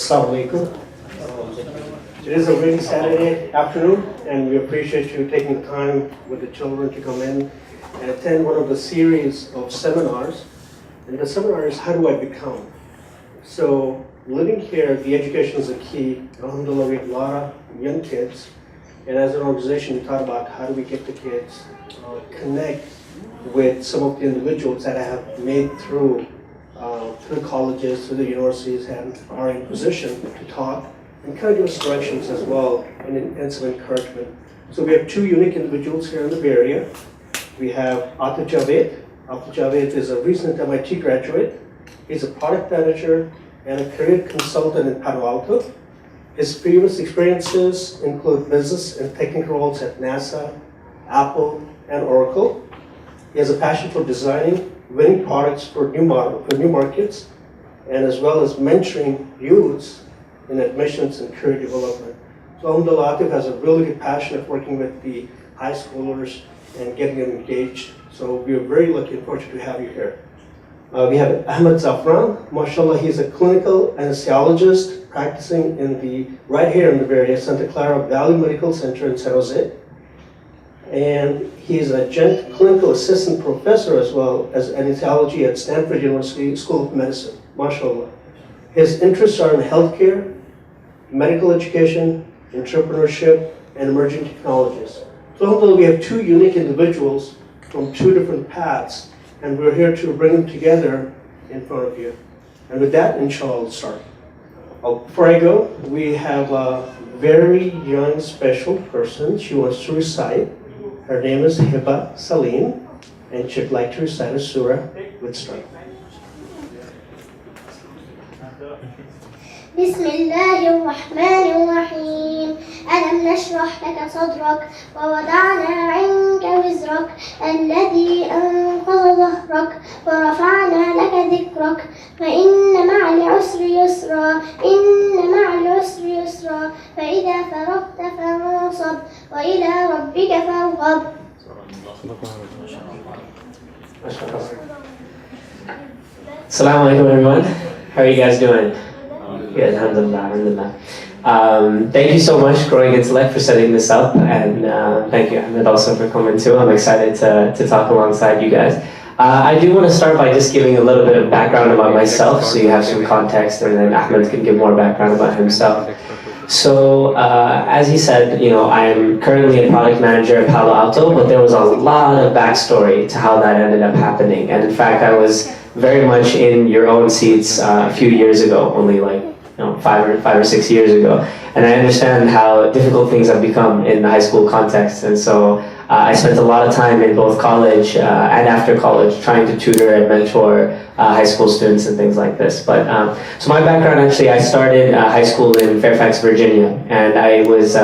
Assalamu Alikum. It is a rainy Saturday afternoon, and we appreciate you taking time with the children to come in and attend one of the series of seminars. And the seminar is How Do I Become? So living here, the education is a key. Alhamdulillah, we have a lot of young kids. And as an organization, we thought about how do we get the kids connect with some of the individuals that have made through colleges, through the universities, and are in position to talk and kind of give us directions as well and some encouragement. So we have two unique individuals here in the Bay Area. We have Atif Javed. Atif Javed is a recent MIT graduate. He's a product manager and a career consultant in Palo Alto. His previous experiences include business and technical roles at NASA, Apple, and Oracle. He has a passion for designing winning products for new markets, and as well as mentoring youths in admissions and career development. So Alhamdulillah, Atif has a really good passion of working with the high schoolers and getting them engaged. So we are very lucky and fortunate to have you here. We have Ahmed Tarek. MashaAllah, he's a clinical anesthesiologist practicing right here in the Bay Area, Santa Clara Valley Medical Center in San Jose. And he's an adjunct clinical assistant professor as well as anesthesiology at Stanford University School of Medicine, mashallah. His interests are in healthcare, medical education, entrepreneurship, and emerging technologies. So alhamdulillah, we have two unique individuals from two different paths, and we're here to bring them together in front of you. And with that, inshallah, I'll start. Before I go, we have a very young, special person. She wants to recite. Her name is Hiba Salim, and she'd like to recite a surah with strength. بسم الله الرحمن الرحيم ألم نشرح لك صدرك ووضعنا عنك وزرك الذي أنقض ظهرك ورفعنا لك ذكرك فإن مع العسر يسرا إن مع العسر يسرا فإذا فرغت فانصب وإلى ربك فارغب. Assalamu alaikum everyone. How are you guys doing? Good, alhamdulillah, alhamdulillah. Thank you so much, Growing Intellect, for setting this up, and thank you, Ahmed, also for coming too. I'm excited to talk alongside you guys. I do want to start by just giving a little bit of background about myself, so you have some context, and then Ahmed can give more background about himself. So, as he said, I'm currently a product manager at Palo Alto, but there was a lot of backstory to how that ended up happening. And in fact, I was very much in your own seats a few years ago, only like 5 or 6 years ago. And I understand how difficult things have become in the high school context. And so I spent a lot of time in both college and after college trying to tutor and mentor high school students and things like this. But so my background, actually, I started high school in Fairfax, Virginia, and I was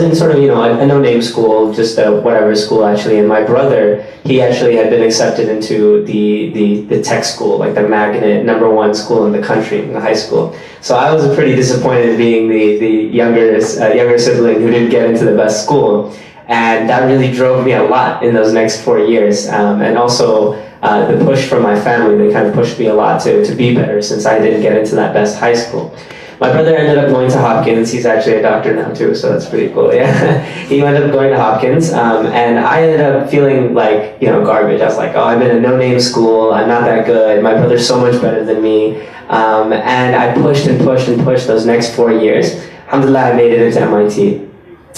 in sort of a no-name school, just a whatever school actually. And my brother, he actually had been accepted into the tech school, like the magnet #1 school in the country, in the high school. So I was pretty disappointed being the younger sibling who didn't get into the best school. And that really drove me a lot in those next 4 years. And also the push from my family, they kind of pushed me a lot to be better since I didn't get into that best high school. My brother ended up going to Hopkins. He's actually a doctor now too, so that's pretty cool. Yeah, he ended up going to Hopkins, and I ended up feeling like garbage. I was like, oh, I'm in a no-name school. I'm not that good. My brother's so much better than me, and I pushed and pushed and pushed those next 4 years. Alhamdulillah, I made it into MIT.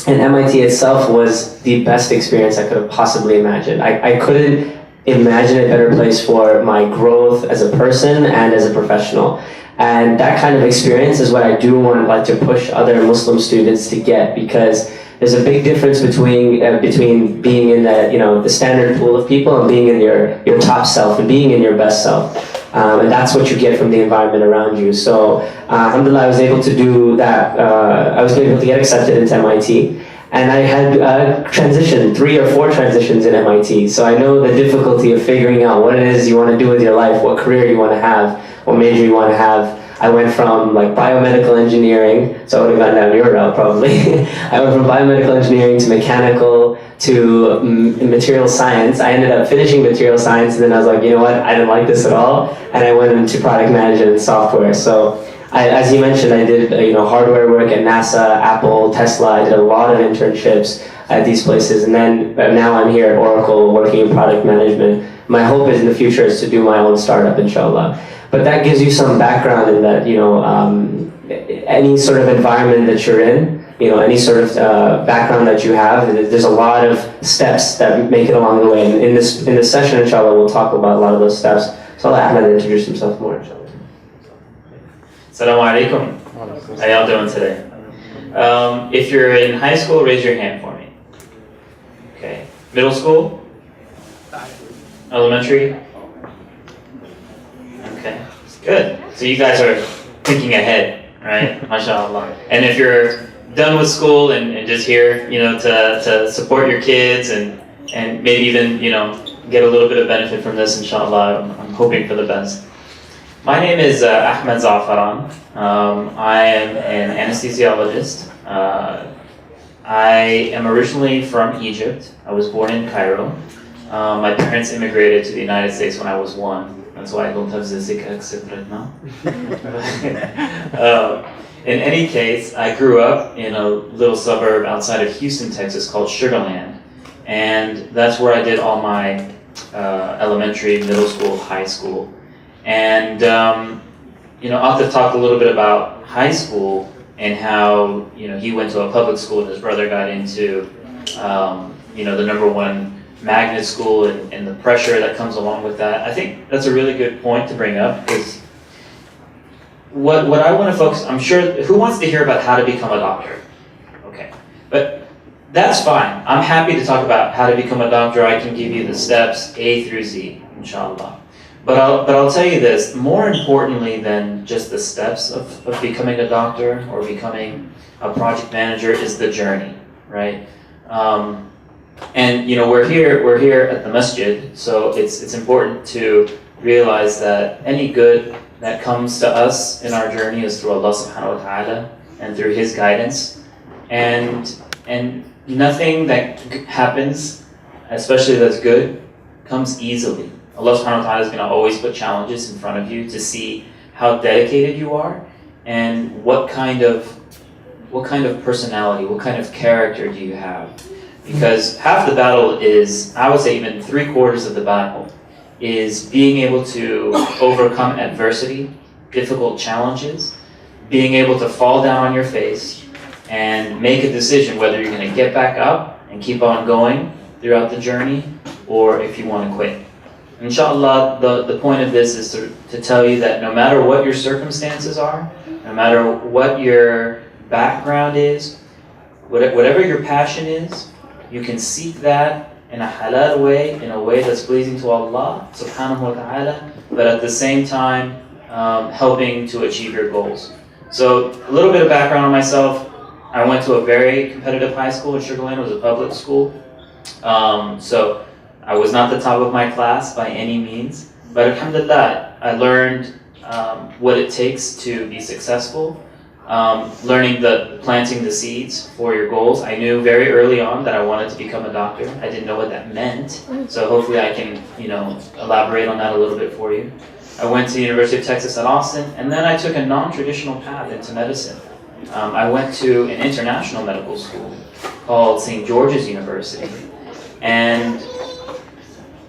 And MIT itself was the best experience I could have possibly imagined. I couldn't imagine a better place for my growth as a person and as a professional. And that kind of experience is what I do want to push other Muslim students to get, because there's a big difference between being in the standard pool of people and being in your top self and being in your best self. And that's what you get from the environment around you. So, alhamdulillah, I was able to do that. I was able to get accepted into MIT. And I had transitioned 3 or 4 transitions in MIT. So I know the difficulty of figuring out what it is you want to do with your life, what career you want to have, what major you want to have. I went from biomedical engineering, so I would have gone down your route probably. I went from biomedical engineering to mechanical to material science. I ended up finishing material science, and then I was like, you know what, I didn't like this at all, and I went into product management and software. So As you mentioned, I did hardware work at NASA, Apple, Tesla. I did a lot of internships at these places, and then now I'm here at Oracle working in product management. My hope is in the future is to do my own startup, inshallah. But that gives you some background in that, any sort of environment that you're in, any sort of background that you have, there's a lot of steps that make it along the way. And in this session, inshallah, we'll talk about a lot of those steps. So I'll let Ahmed introduce himself more, inshallah. Salaam Alikum. How y'all doing today? If you're in high school, raise your hand for me. Okay. Middle school? Elementary? Okay. Good. So you guys are thinking ahead, right? MashaAllah. And if you're done with school and just here, to support your kids and maybe even, get a little bit of benefit from this, inshallah, I'm hoping for the best. My name is Ahmed Zafaran. I am an anesthesiologist. I am originally from Egypt. I was born in Cairo. My parents immigrated to the United States when I was 1. That's why I don't have the Zik accent right now. In any case, I grew up in a little suburb outside of Houston, Texas called Sugar Land. And that's where I did all my elementary, middle school, high school. And, I'll have to talk a little bit about high school and how, he went to a public school and his brother got into, the #1 magnet school and the pressure that comes along with that. I think that's a really good point to bring up because what I want to focus, I'm sure, who wants to hear about how to become a doctor? Okay, but that's fine. I'm happy to talk about how to become a doctor. I can give you the steps A through Z, inshallah. But I'll tell you this, more importantly than just the steps of becoming a doctor or becoming a project manager is the journey, right? And we're here at the masjid, so it's important to realize that any good that comes to us in our journey is through Allah subhanahu wa ta'ala and through His guidance. And nothing that happens, especially that's good, comes easily. Allah subhanahu wa ta'ala is going to always put challenges in front of you to see how dedicated you are and what kind of personality, what kind of character do you have. Because half the battle is, I would say even 3/4 of the battle, is being able to overcome adversity, difficult challenges, being able to fall down on your face and make a decision whether you're going to get back up and keep on going throughout the journey or if you want to quit. Inshallah, the point of this is to tell you that no matter what your circumstances are, no matter what your background is, whatever your passion is, you can seek that in a halal way, in a way that's pleasing to Allah subhanahu wa ta'ala, but at the same time helping to achieve your goals. So a little bit of background on myself. I went to a very competitive high school in Sugar Land. It was a public school. So I was not the top of my class by any means, but alhamdulillah, I learned what it takes to be successful. Learning planting the seeds for your goals. I knew very early on that I wanted to become a doctor. I didn't know what that meant, so hopefully I can, elaborate on that a little bit for you. I went to the University of Texas at Austin, and then I took a non-traditional path into medicine. I went to an international medical school called St. George's University, and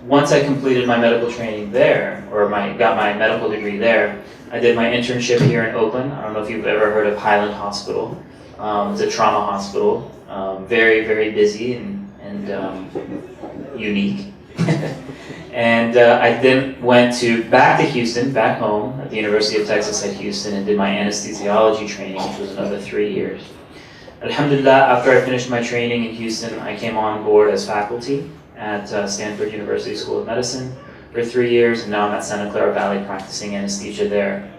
once I completed my medical training there, or got my medical degree there, I did my internship here in Oakland. I don't know if you've ever heard of Highland Hospital. It's a trauma hospital, very, very busy and unique. And I then went back to Houston, back home at the University of Texas at Houston, and did my anesthesiology training, which was another 3 years. Alhamdulillah, after I finished my training in Houston, I came on board as faculty at Stanford University School of Medicine for 3 years, and now I'm at Santa Clara Valley practicing anesthesia there,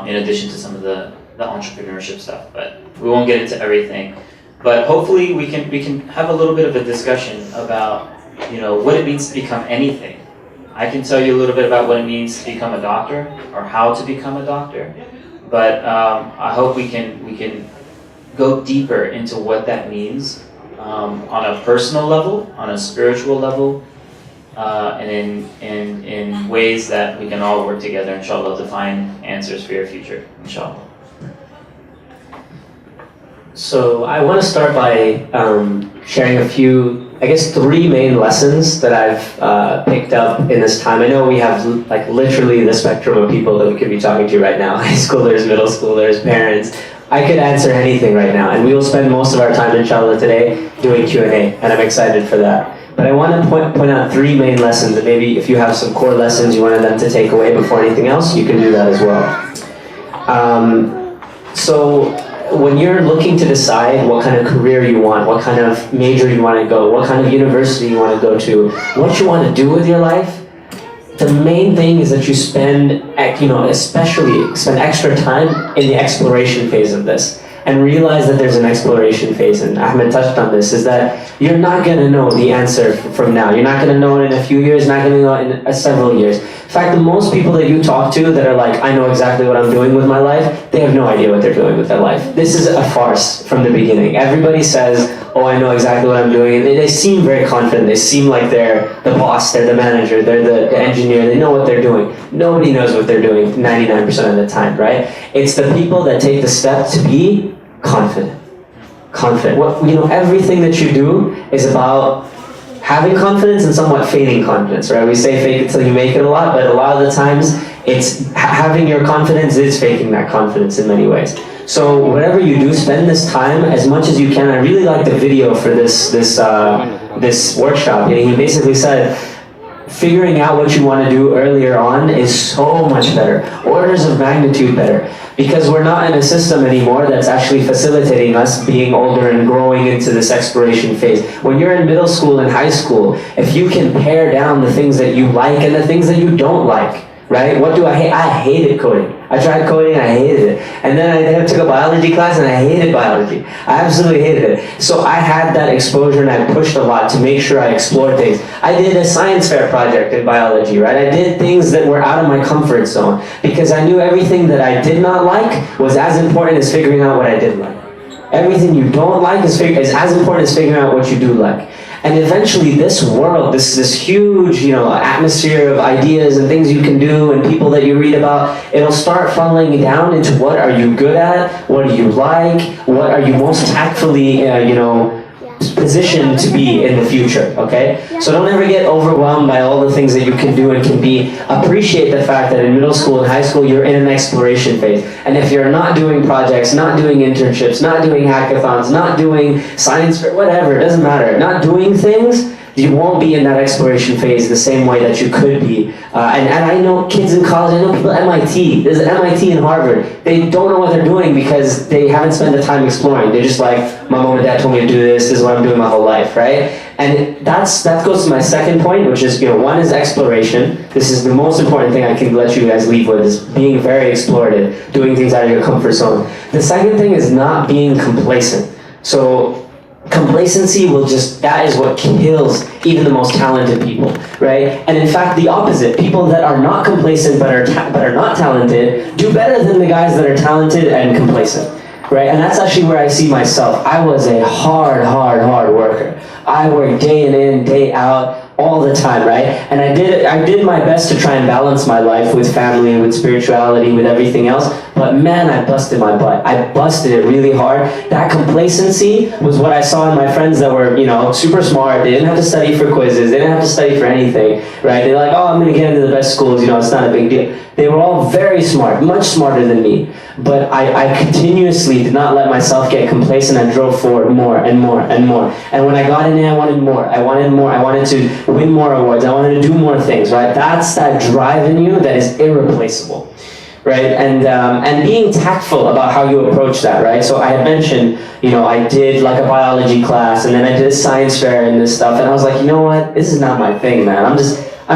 in addition to some of the entrepreneurship stuff. But we won't get into everything. But hopefully we can have a little bit of a discussion about what it means to become anything. I can tell you a little bit about what it means to become a doctor or how to become a doctor, but I hope we can go deeper into what that means on a personal level, on a spiritual level, and in ways that we can all work together, inshallah, to find answers for your future, inshallah. So I want to start by sharing a few, I guess 3 main lessons that I've picked up in this time. I know we have like literally the spectrum of people that we could be talking to right now, high schoolers, middle schoolers, parents. I could answer anything right now, and we will spend most of our time, inshallah, today doing Q&A, and I'm excited for that. But I want to point out 3 main lessons, and maybe if you have some core lessons you wanted them to take away before anything else, you can do that as well. So when you're looking to decide what kind of career you want, what kind of major you want to go, what kind of university you want to go to, what you want to do with your life, the main thing is that you especially spend extra time in the exploration phase of this, and realize that there's an exploration phase, and Ahmed touched on this, is that you're not going to know the answer from now. You're not going to know it in a few years, not going to know it in several years. In fact, the most people that you talk to that are like, I know exactly what I'm doing with my life, they have no idea what they're doing with their life. This is a farce from the beginning. Everybody says, oh, I know exactly what I'm doing, and they seem very confident. They seem like they're the boss, they're the manager, they're the engineer, they know what they're doing. Nobody knows what they're doing 99% of the time, right? It's the people that take the step to be confident. Everything that you do is about having confidence and somewhat feigning confidence, right? We say fake it till you make it a lot, but a lot of the times it's having your confidence is faking that confidence in many ways. So whatever you do, spend this time as much as you can. I really like the video for this workshop. He basically said, figuring out what you want to do earlier on is so much better, orders of magnitude better, because we're not in a system anymore that's actually facilitating us being older and growing into this exploration phase. When you're in middle school and high school, if you can pare down the things that you like and the things that you don't like, right? What do I hate? I hated coding. I tried coding and I hated it. And then I took a biology class and I hated biology. I absolutely hated it. So I had that exposure and I pushed a lot to make sure I explored things. I did a science fair project in biology, right? I did things that were out of my comfort zone because I knew everything that I did not like was as important as figuring out what I did like. Everything you don't like is as important as figuring out what you do like. And eventually this world, this huge, atmosphere of ideas and things you can do and people that you read about, it'll start funneling down into what are you good at, what do you like, what are you most tactfully, positioned to be in the future, okay? So don't ever get overwhelmed by all the things that you can do and can be. Appreciate the fact that in middle school and high school, you're in an exploration phase. And if you're not doing projects, not doing internships, not doing hackathons, not doing science fair, whatever, it doesn't matter, not doing things, you won't be in that exploration phase the same way that you could be. And I know kids in college, I know people at MIT, there's MIT and Harvard, they don't know what they're doing because they haven't spent the time exploring. They're just like, my mom and dad told me to do this is what I'm doing my whole life, right? And that goes to my second point, which is, one is exploration. This is the most important thing I can let you guys leave with, is being very explorative, doing things out of your comfort zone. The second thing is not being complacent. So complacency that is what kills even the most talented people, right? And in fact, the opposite. People that are not complacent but are not talented do better than the guys that are talented and complacent, right? And that's actually where I see myself. I was a hard worker. I worked day in, day out, all the time, right? And I did my best to try and balance my life with family, with spirituality, with everything else, but man, I busted my butt. I busted it really hard. That complacency was what I saw in my friends that were, super smart. They didn't have to study for quizzes. They didn't have to study for anything, right? They're like, oh, I'm gonna get into the best schools, it's not a big deal. They were all very smart, much smarter than me. But I continuously did not let myself get complacent. I drove forward more and more and more. And when I got in there, I wanted more. I wanted to win more awards. I wanted to do more things, right? That's that drive in you that is irreplaceable, right? And being tactful about how you approach that, right? So I had mentioned, I did like a biology class, and then I did a science fair and this stuff, and I was like, you know what? This is not my thing, man. I'm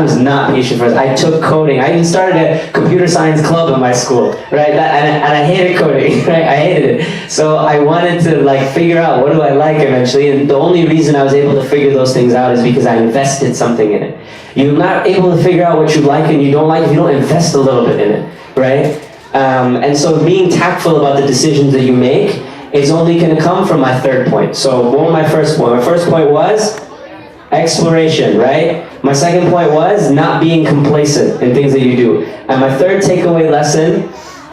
just not patient for this. I took coding. I even started a computer science club in my school, right? And I hated coding, right? I hated it. So I wanted to figure out what do I like eventually, and the only reason I was able to figure those things out is because I invested something in it. You're not able to figure out what you like and you don't like if you don't invest a little bit in it, right? And so being tactful about the decisions that you make is only going to come from my third point. So what was my first point? My first point was Exploration, right? My second point was not being complacent in things that you do. And my third takeaway lesson,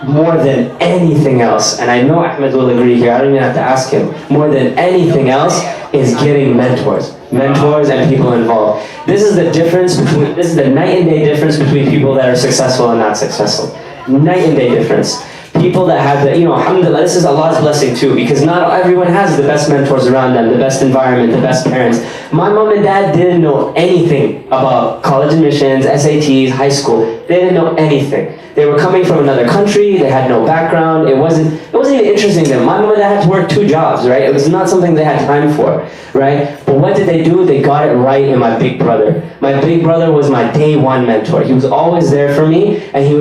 more than anything else, and I know Ahmed will agree here, I don't even have to ask him, more than anything else is getting mentors and people involved. This is the night and day difference between people that are successful and not successful. Night and day difference. People that have the, alhamdulillah, this is Allah's blessing too, because not everyone has the best mentors around them, the best environment, the best parents. My mom and dad didn't know anything about college admissions, SATs, high school. They didn't know anything. They were coming from another country, they had no background, it wasn't even interesting to them. My mom and dad had to work 2 jobs, right? It was not something they had time for, right? But what did they do? They got it right in my big brother. My big brother was my day one mentor. He was always there for me, and he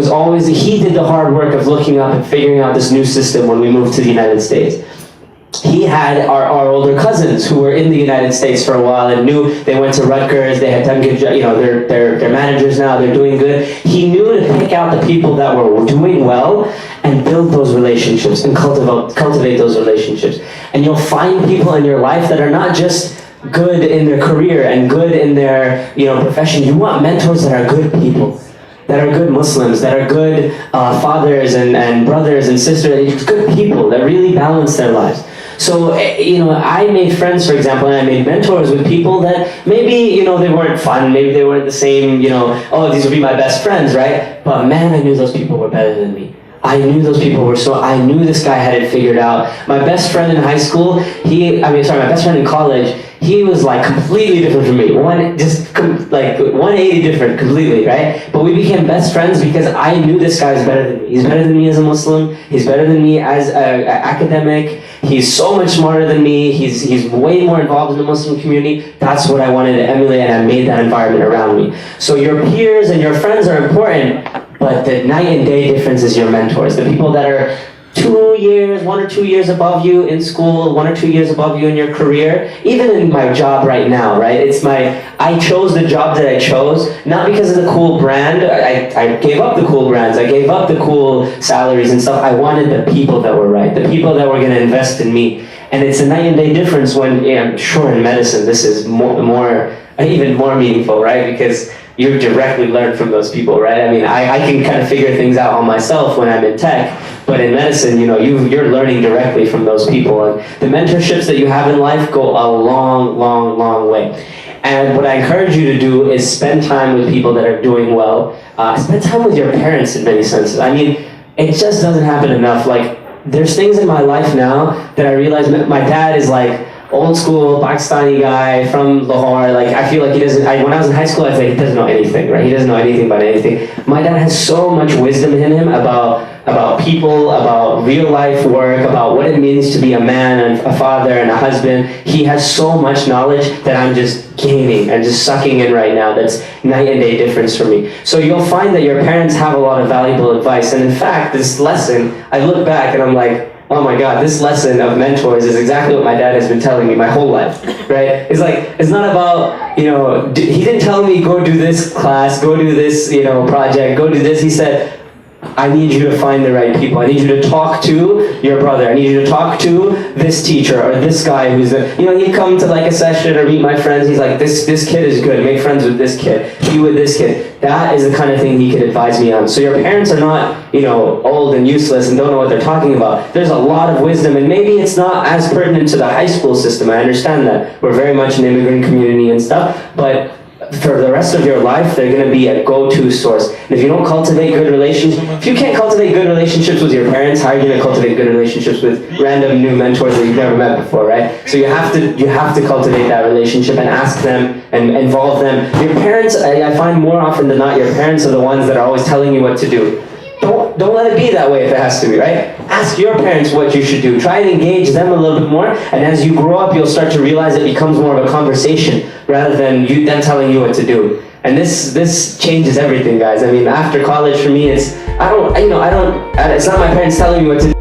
did the hard work of looking up and figuring out this new system when we moved to the United States. He had our older cousins who were in the United States for a while and knew they went to Rutgers, they had done good, they're managers now, they're doing good. He knew to pick out the people that were doing well and build those relationships and cultivate those relationships. And you'll find people in your life that are not just good in their career and good in their profession. You want mentors that are good people, that are good Muslims, that are good fathers and brothers and sisters, good people that really balance their lives. So, I made friends, for example, and I made mentors with people that maybe, they weren't fun, maybe they weren't the same, oh, these would be my best friends, right? But man, I knew those people were better than me. I knew those people I knew this guy had it figured out. My best friend in high school, my best friend in college, he was like completely different from me. 180 different completely, right? But we became best friends because I knew this guy was better than me. He's better than me as a Muslim. He's better than me as an academic. He's so much smarter than me. He's way more involved in the Muslim community. That's what I wanted to emulate, and I made that environment around me. So your peers and your friends are important, but the night and day difference is your mentors. The people that are 1 or 2 years above you in school, 1 or 2 years above you in your career, even in my job right now, right? I chose the job that I chose, not because of the cool brand. I gave up the cool brands, I gave up the cool salaries and stuff. I wanted the people that were right, the people that were gonna invest in me. And it's a night and day difference when, I'm sure in medicine, this is even more meaningful, right? Because you directly learn from those people, right? I mean, I can kind of figure things out on myself when I'm in tech, but in medicine, you're learning directly from those people. And the mentorships that you have in life go a long, long, long way. And what I encourage you to do is spend time with people that are doing well. Spend time with your parents in many senses. I mean, it just doesn't happen enough. Like, there's things in my life now that I realize my dad is like, old school Pakistani guy from Lahore. Like, I feel like he doesn't, when I was in high school, I'd say he doesn't know anything, right? He doesn't know anything about anything. My dad has so much wisdom in him about people, about real life work, about what it means to be a man and a father and a husband. He has so much knowledge that I'm just gaining and just sucking in right now. That's night and day difference for me. So you'll find that your parents have a lot of valuable advice. And in fact, this lesson, I look back and I'm like, oh my God, this lesson of mentors is exactly what my dad has been telling me my whole life, right? It's like, it's not about, he didn't tell me go do this class, go do this, project, go do this. He said, I need you to find the right people. I need you to talk to your brother. I need you to talk to this teacher or this guy who's he'd come to like a session or meet my friends. He's like, this kid is good. Make friends with this kid. Be with this kid. That is the kind of thing he could advise me on. So your parents are not, old and useless and don't know what they're talking about. There's a lot of wisdom, and maybe it's not as pertinent to the high school system. I understand that. We're very much an immigrant community and stuff, but for the rest of your life, they're going to be a go-to source. And if you don't cultivate good relationships, if you can't cultivate good relationships with your parents, how are you going to cultivate good relationships with random new mentors that you've never met before, right? So you have to cultivate that relationship and ask them and involve them. Your parents, I find more often than not, your parents are the ones that are always telling you what to do. Don't let it be that way if it has to be, right? Ask your parents what you should do. Try and engage them a little bit more, and as you grow up, you'll start to realize it becomes more of a conversation rather than them telling you what to do. And this changes everything, guys. I mean, after college for me, it's not my parents telling me what to do.